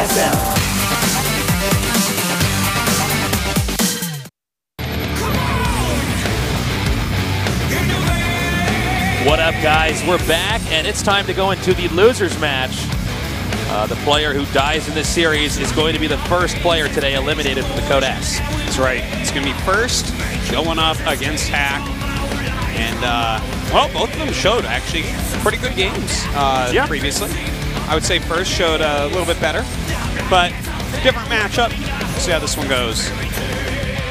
GSL. What up, guys? We're back, and it's time to go into the losers match. The player who dies in this series is going to be the first player today eliminated from the Code S. That's right. It's going to be first, going up against Hack. And, well, both of them showed, actually, pretty good games previously. I would say first showed a little bit better, but different matchup. We'll see how this one goes.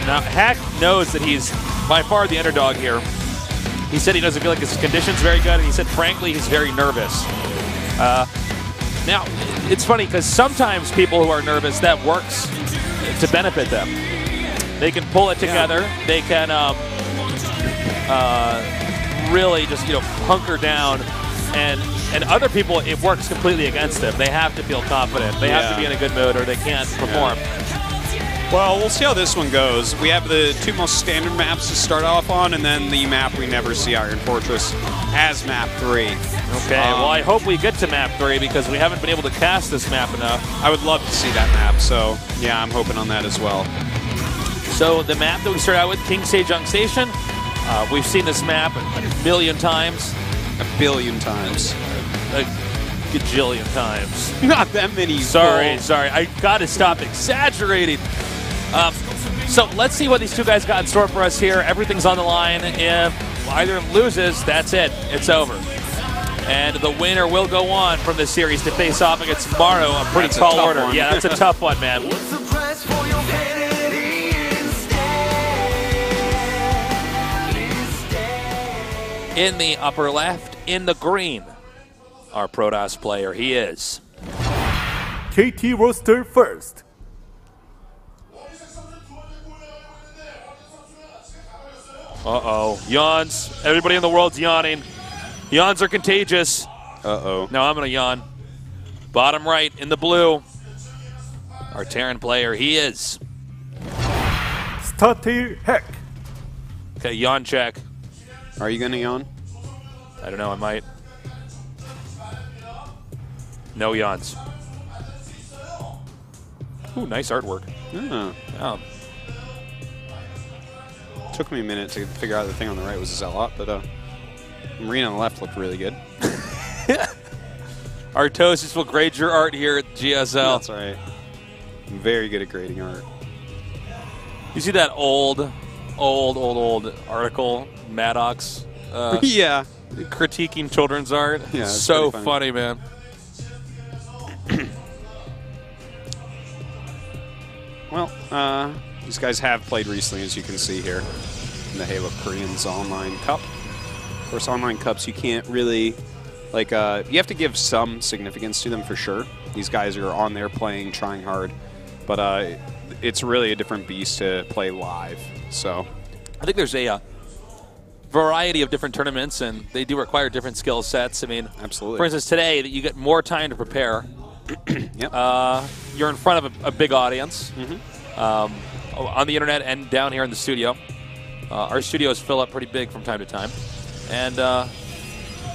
Now, Hack knows that he's by far the underdog here. He said he doesn't feel like his condition's very good, and he said, frankly, he's very nervous. Now, it's funny because sometimes people who are nervous, that works to benefit them. They can pull it together. Yeah. They can really just, hunker down. And other people, it works completely against them. They have to feel confident. They have to be in a good mood, or they can't perform. Well, we'll see how this one goes. We have the two most standard maps to start off on, and then the map we never see, Iron Fortress, as map 3. Okay, well, I hope we get to map 3 because we haven't been able to cast this map enough. I would love to see that map, so yeah, I'm hoping on that as well. So the map that we start out with, King Sejong Station, we've seen this map a billion times. A billion times. A gajillion times. Not that many. Sorry. I gotta stop exaggerating. So let's see what these two guys got in store for us here. Everything's on the line. If either of them loses, that's it. It's over. And the winner will go on from this series to face off against Morrow. A pretty tall order. One. Yeah, that's a tough one, man. In the upper left, in the green, our Protoss player, he is KT roster first. Uh-oh. Yawns. Everybody in the world's yawning. Yawns are contagious. Uh-oh. Now I'm going to yawn. Bottom right, in the blue, our Terran player, he is Starter Heck. Okay, yawn check. Are you going to yawn? I don't know, I might. No yawns. Ooh, nice artwork. Oh. Took me a minute to figure out the thing on the right was a Zealot, but Marine on the left looked really good. Artosis will grade your art here at GSL. That's right. I'm very good at grading art. You see that old article, Maddox? Yeah. Critiquing children's art? Yeah, so funny, man. Well, these guys have played recently, as you can see here, in the Halo Koreans Online Cup. Of course, Online Cups, you can't really, you have to give some significance to them for sure. These guys are on there playing, trying hard, but it's really a different beast to play live, so. I think there's a variety of different tournaments, and they do require different skill sets. I mean, absolutely. For instance, today, you get more time to prepare. Yep. You're in front of a big audience. Mm-hmm. On the internet and down here in the studio. Our studios fill up pretty big from time to time. And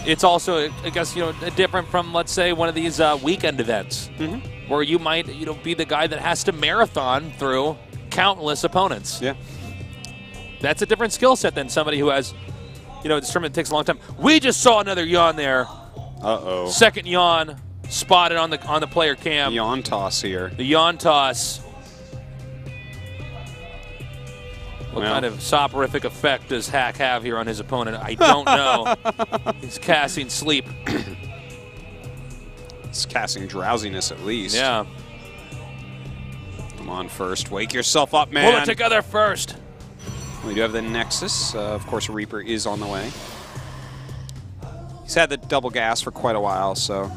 it's also, I guess, different from, let's say, one of these weekend events where you might, be the guy that has to marathon through countless opponents. Yeah. That's a different skill set than somebody who has, this tournament takes a long time. We just saw another yawn there. Uh-oh. Second yawn spotted on the player cam. Yawn toss here. The yawn toss. What kind of soporific effect does Hack have here on his opponent? I don't know. He's casting sleep. He's casting drowsiness at least. Yeah. Come on, first. Wake yourself up, man. Pull it together first. We do have the Nexus. Of course, Reaper is on the way. He's had the double gas for quite a while, so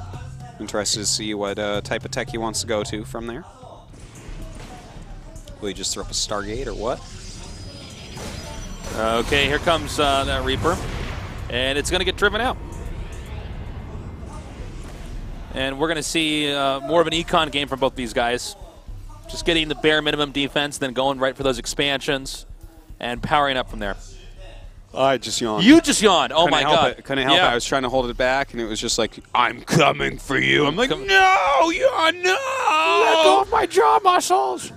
interested to see what type of tech he wants to go to from there. Will he just throw up a Stargate or what? Okay, here comes that Reaper. And it's going to get driven out. And we're going to see more of an econ game from both these guys. Just getting the bare minimum defense, then going right for those expansions and powering up from there. I just yawned. You just yawned. Oh, my Couldn't help God. it. Couldn't help it. I was trying to hold it back, and it was just like, I'm coming for you. I'm like, no, yawn, no. Let go of my jaw muscles.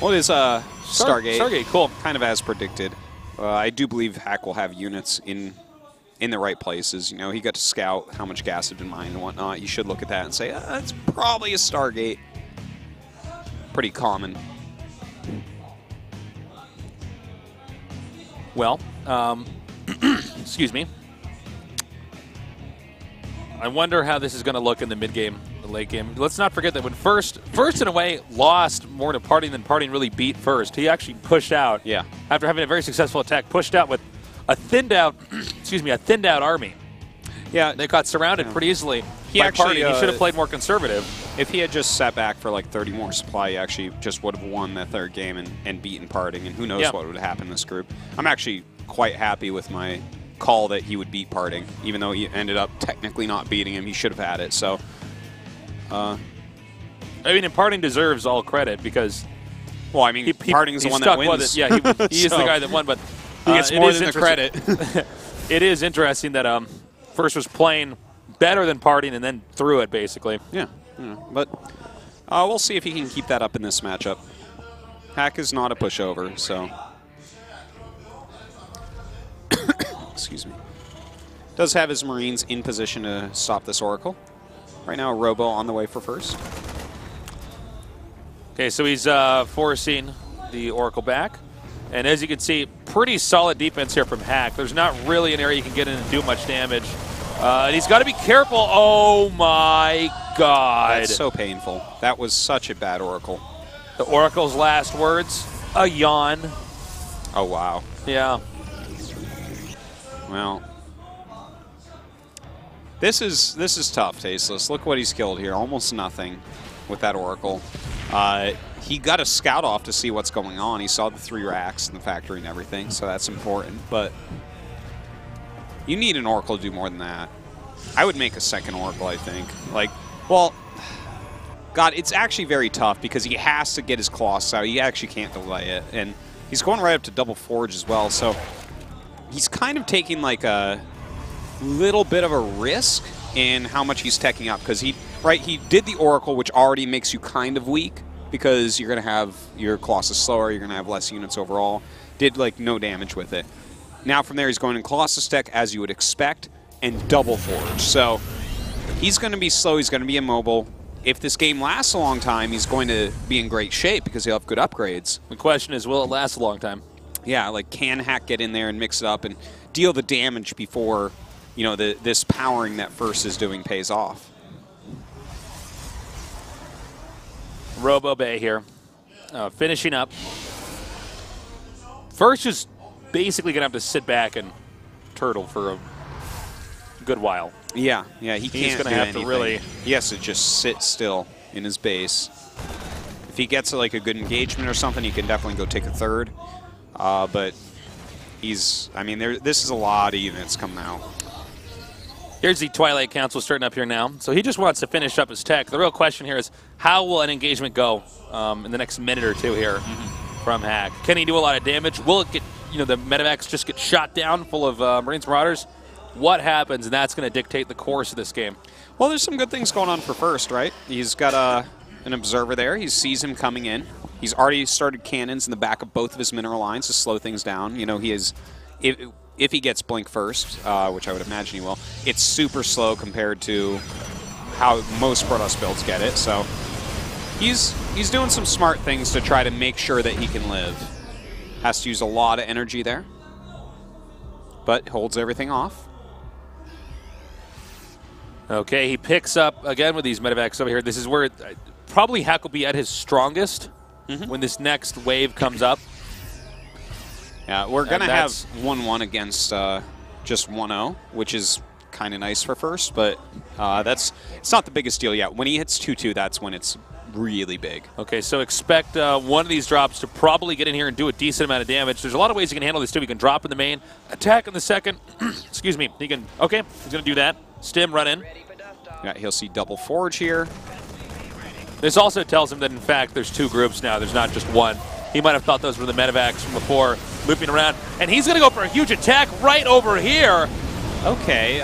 Well, it is Stargate. Stargate, cool. Kind of as predicted. I do believe Hack will have units in the right places. You know, he got to scout how much gas had been mined and whatnot. You should look at that and say, it's probably a Stargate. Pretty common. Well, excuse me. I wonder how this is going to look in the mid-game, the late game. Let's not forget that when First in a way lost more to Parting than Parting really beat First. He actually pushed out. Yeah. After having a very successful attack, pushed out with a thinned out, a thinned out army. Yeah. They got surrounded pretty easily. He by actually Parting. He should have played more conservative. If he had just sat back for like 30 more supply, he actually just would have won that third game and beaten Parting, and who knows what would have happened in this group. I'm actually quite happy with my call that he would beat Parting, even though he ended up technically not beating him. He should have had it. So, I mean, and Parting deserves all credit because, well, I mean, Parting's the one that wins. Yeah, he is the guy that won, but he gets more than the credit. It is interesting that First was playing better than Parting and then threw it, basically. Yeah. But we'll see if he can keep that up in this matchup. Hack is not a pushover, so. Excuse me. Does have his Marines in position to stop this Oracle. Right now, Robo on the way for first. Okay, so he's forcing the Oracle back. And as you can see, pretty solid defense here from Hack. There's not really an area you can get in and do much damage. And he's got to be careful. Oh, my God. That's so painful. That was such a bad Oracle. The Oracle's last words, a yawn. Oh, wow. Yeah. Well, this is tough, Tasteless. Look what he's killed here. Almost nothing with that Oracle. He got a scout off to see what's going on. He saw the 3 racks in the factory and everything, so that's important. But you need an Oracle to do more than that. I would make a second Oracle, I think. Like, well, God, it's actually very tough because he has to get his Colossus out. He actually can't delay it. And he's going right up to double forge as well, so he's kind of taking like a little bit of a risk in how much he's teching up because he did the Oracle, which already makes you kind of weak because you're going to have your Colossus slower, you're going to have less units overall. Did like no damage with it. Now from there he's going in Colossus tech as you would expect and double forge. So he's going to be slow, he's going to be immobile. If this game lasts a long time, he's going to be in great shape because he'll have good upgrades. The question is, will it last a long time? Yeah, like can Hack get in there and mix it up and deal the damage before, you know, this powering that First is doing pays off. Robo Bay here, finishing up. First is basically going to have to sit back and turtle for a good while. Yeah, he can't He's going to have to really... He has to just sit still in his base. If he gets like a good engagement or something, he can definitely go take a third. But he's, I mean, this is a lot of units coming out. Here's the Twilight Council starting up here now. So he just wants to finish up his tech. The real question here is, how will an engagement go in the next minute or two here from Hack? Can he do a lot of damage? Will it get, you know, the medevacs just get shot down full of Marines Marauders? What happens? And that's going to dictate the course of this game. Well, there's some good things going on for First, right? He's got an observer there. He sees him coming in. He's already started cannons in the back of both of his mineral lines to slow things down. You know, he is... If he gets Blink first, which I would imagine he will, it's super slow compared to how most Protoss builds get it. So he's doing some smart things to try to make sure that he can live. Has to use a lot of energy there, but holds everything off. Okay, he picks up, again, with these medevacs over here. This is where probably Hack will be at his strongest when this next wave comes up. Yeah, we're going to have 1-1 against just 1-0, which is kind of nice for First, but it's not the biggest deal yet. When he hits 2-2, that's when it's really big. Okay, so expect one of these drops to probably get in here and do a decent amount of damage. There's a lot of ways you can handle this too. He can drop in the main, attack in the second. Excuse me. He can. Okay, he's going to do that. Stim, run in. Yeah, he'll see double forge here. This also tells him that, in fact, there's 2 groups now. There's not just one. He might have thought those were the medevacs from before. looping around. And he's going to go for a huge attack right over here. Okay,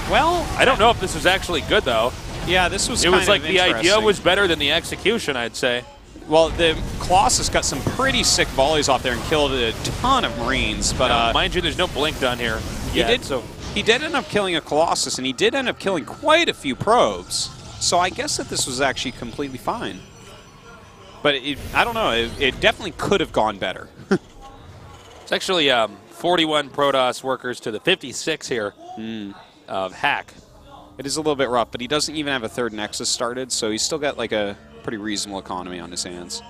well, I don't know if this was actually good, though. Yeah, this was It was like the idea interesting. was better than the execution, I'd say. Well, the Colossus got some pretty sick volleys off there and killed a ton of Marines, but mind you, there's no blink done here. He did end up killing a Colossus, and he did end up killing quite a few probes. So I guess that this was actually completely fine. But I don't know. It definitely could have gone better. It's actually 41 Protoss workers to the 56 here of Hack. It is a little bit rough, but he doesn't even have a third Nexus started, so he's still got like a pretty reasonable economy on his hands.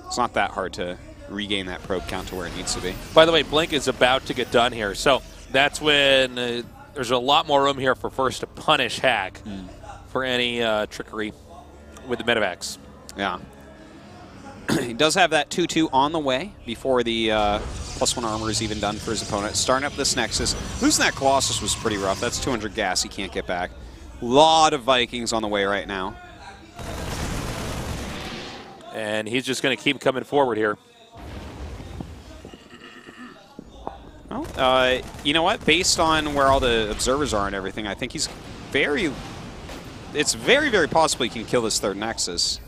It's not that hard to regain that probe count to where it needs to be. By the way, Blink is about to get done here, so that's when there's a lot more room here for First to punish Hack for any trickery with the medevacs. Yeah. He does have that 2-2 on the way before the +1 armor is even done for his opponent. Starting up this Nexus. Losing that Colossus was pretty rough. That's 200 gas he can't get back. Lot of Vikings on the way right now. And he's just going to keep coming forward here. Well, you know what? Based on where all the observers are and everything, I think he's it's very, very possible he can kill this third Nexus.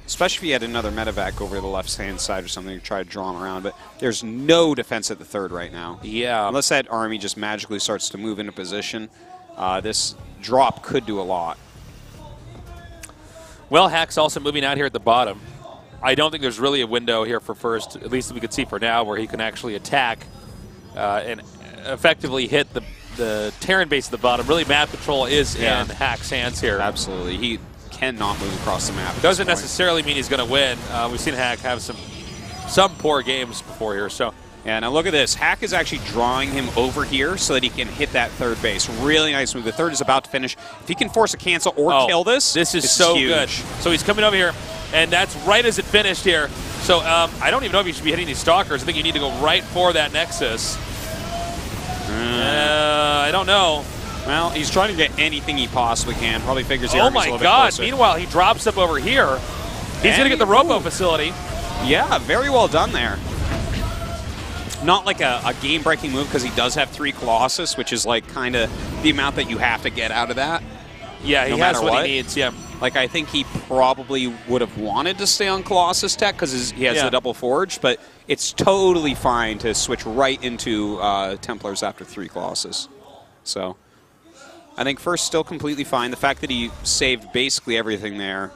Especially if he had another medevac over the left-hand side or something to try to draw him around. But there's no defense at the third right now. Yeah. Unless that army just magically starts to move into position, this drop could do a lot. Well, Hack's also moving out here at the bottom. I don't think there's really a window here for First, at least we could see for now, where he can actually attack and effectively hit the Terran base at the bottom. Really, map control is in Hack's hands here. Absolutely. He cannot move across the map. Doesn't necessarily mean he's going to win. We've seen Hack have some poor games before here. So yeah, now look at this. Hack is actually drawing him over here so that he can hit that third base. Really nice move. The third is about to finish. If he can force a cancel or kill this is so huge. good. So he's coming over here, and that's right as it finished here. So I don't even know if you should be hitting these Stalkers. I think you need to go right for that Nexus. I don't know. Well, he's trying to get anything he possibly can. Probably figures the army's a little bit closer. Meanwhile, he drops up over here. He's going to get the Robo facility. Yeah, very well done there. Not like a game-breaking move because he does have 3 Colossus, which is like kind of the amount that you have to get out of that. Yeah, he has what he needs, yeah. Like, I think he probably would have wanted to stay on Colossus tech because he has the double forge, but it's totally fine to switch right into Templars after 3 Colossus. So I think First still completely fine. The fact that he saved basically everything there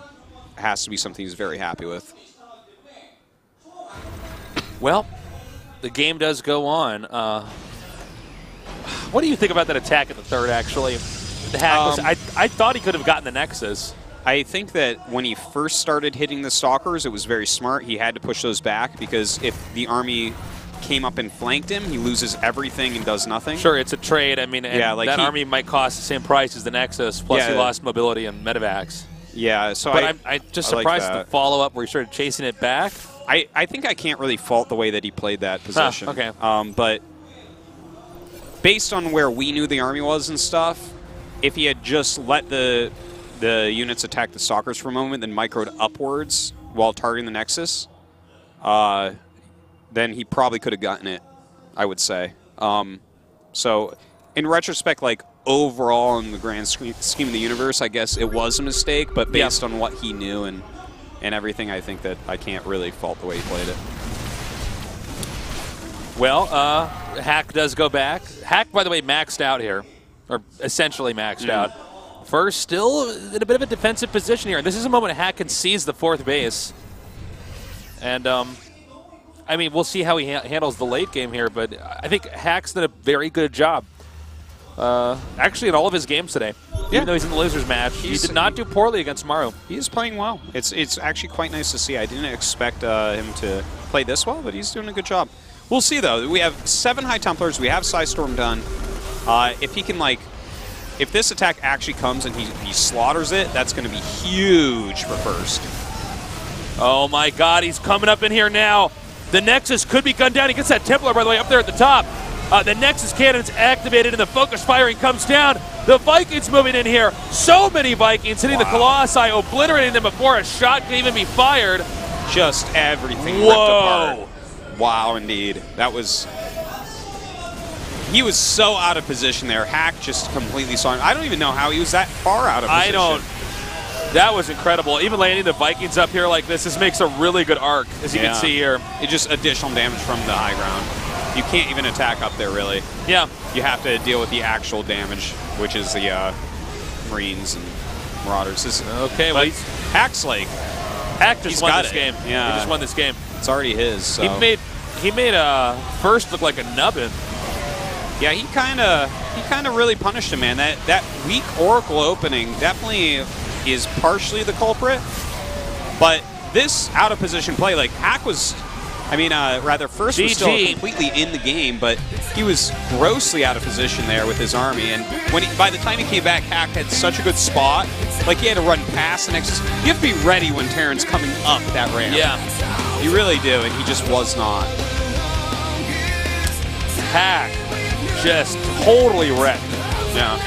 has to be something he's very happy with. Well, the game does go on. What do you think about that attack at the third, actually? The Hack I thought he could have gotten the Nexus. I think that when he first started hitting the Stalkers, it was very smart. He had to push those back because if the army came up and flanked him, he loses everything and does nothing. Sure, it's a trade. I mean, like that army might cost the same price as the Nexus, plus he lost mobility and medevacs. Yeah, so but I'm just surprised at the follow-up where he started chasing it back. I think I can't really fault the way that he played that position. Okay. But based on where we knew the army was and stuff, if he had just let the units attack the Stalkers for a moment, then microed upwards while targeting the Nexus, then he probably could have gotten it, I would say. So in retrospect, like overall in the grand scheme of the universe, I guess it was a mistake, but based on what he knew and everything, I think that I can't really fault the way he played it. Well, Hack does go back. Hack, by the way, maxed out here, or essentially maxed out. First, still in a bit of a defensive position here. This is a moment Hack can seize the 4th base. And, I mean, we'll see how he handles the late game here, but I think Hack's done a very good job. Actually, in all of his games today. Even though he's in the losers match, he did not do poorly against Maru. He is playing well. It's actually quite nice to see. I didn't expect him to play this well, but he's doing a good job. We'll see, though. We have 7 High Templars. We have Psystorm done. If he can, like, if this attack actually comes and he slaughters it, that's going to be huge for First. Oh, my God. He's coming up in here now. The Nexus could be gunned down. He gets that Templar, by the way, up there at the top. The Nexus cannon's activated, and the focus firing comes down. The Vikings moving in here. So many Vikings hitting the Colossi, obliterating them before a shot can even be fired. Just everything ripped apart. Wow, indeed. That was... He was so out of position there. Hack just completely saw him. I don't even know how he was that far out of position. I don't. That was incredible. Even landing the Vikings up here like this makes a really good arc, as you can see here. It's just additional damage from the high ground. You can't even attack up there, really. Yeah. You have to deal with the actual damage, which is the Marines and Marauders. Okay, but well, Hack's like... Hack just won this game. Yeah. He just won this game. It's already his, so. He made first look like a nubbin. Yeah, he kind of really punished him, man. That weak Oracle opening definitely is partially the culprit, but this out of position play, like Hack was, First was still completely in the game, but he was grossly out of position there with his army, and by the time he came back, Hack had such a good spot, like he had to run past the next. You have to be ready when Terran's coming up that ramp. Yeah, you really do, and he just was not. Hack just totally wrecked. Yeah.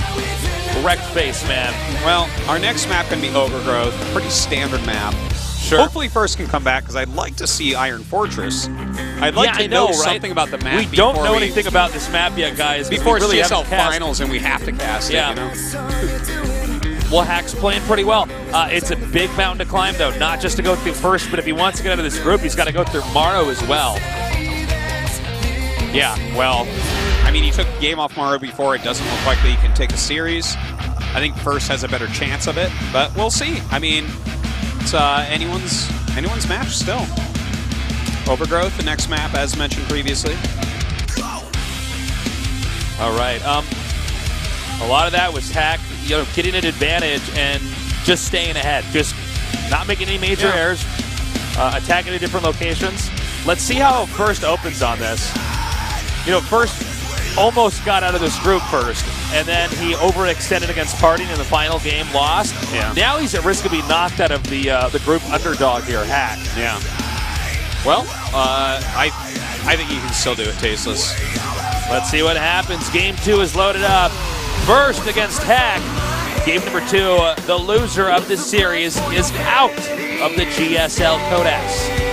Wrecked face, man. Well, our next map can be Overgrowth. Pretty standard map. Sure. Hopefully First can come back, because I'd like to see Iron Fortress. I'd like to know something about the map. We don't know anything about this map yet, guys. Before it's really GSL Finals and we have to cast it, you know? Well, Hack's playing pretty well. It's a big mountain to climb, though. Not just to go through First, but if he wants to get out of this group, he's got to go through Morrow as well. Yeah, well, he took a game off Morrow before. It doesn't look like that he can take a series. I think First has a better chance of it, but we'll see. It's anyone's match still. Overgrowth, the next map, as mentioned previously. All right. A lot of that was Hack, getting an advantage and just staying ahead, just not making any major errors, attacking at different locations. Let's see how First opens on this. First almost got out of this group first, and then he overextended against Parting in the final game, lost. Yeah. Now he's at risk of being knocked out of the group underdog here, Hack. Yeah. Well, I think he can still do it, Tasteless. Let's see what happens. Game 2 is loaded up. First against Hack. Game number 2, the loser of this series is out of the GSL Code S.